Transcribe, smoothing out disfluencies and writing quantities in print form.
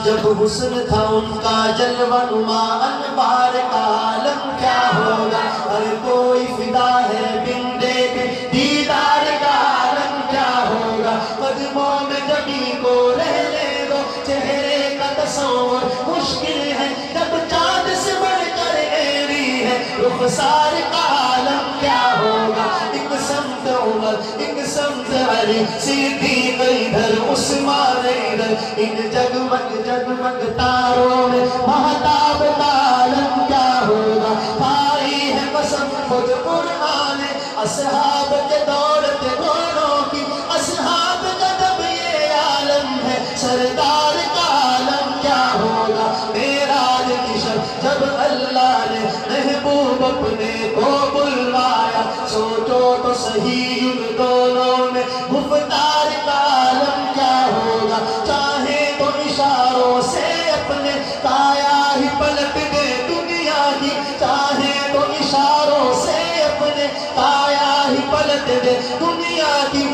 جب حسن تھا ان کا جلوہ نما انوار کا عالم کیا ہوگا ہر کوئی فدا ہے بن دیکھے دیدار کا عالم کیا ہوگا قدموں میں جبھی کو رہنے دو چہرے کا تصور مشکل ہے جب چاند سے بڑھ کر ایری ہے رخسار کا عالم کیا ہوگا ایک سمت عمر ایک سمت علی صدیق ادھر عثمان ادھر ان جگمگ جگمگ تاروں میں مہتاب کا عالم کیا ہوگا کھائی ہے قسم خود قرآن اصحاب کے دولت گھوڑوں کی اصحاب کا جب یہ عالم ہے سردار کا عالم کیا ہوگا معراج کی شب جب اللہ نے محبوب اپنے کو بلوایا سوچو تو صحیح ان دونوں میں گفتار کا عالم کیا ہوگا چاہے تو اشاروں سے اپنے کایا ہی پلٹ دے دنیا کی چاہے تو اشاروں سے اپنے کایا ہی پلٹ دے دنیا کی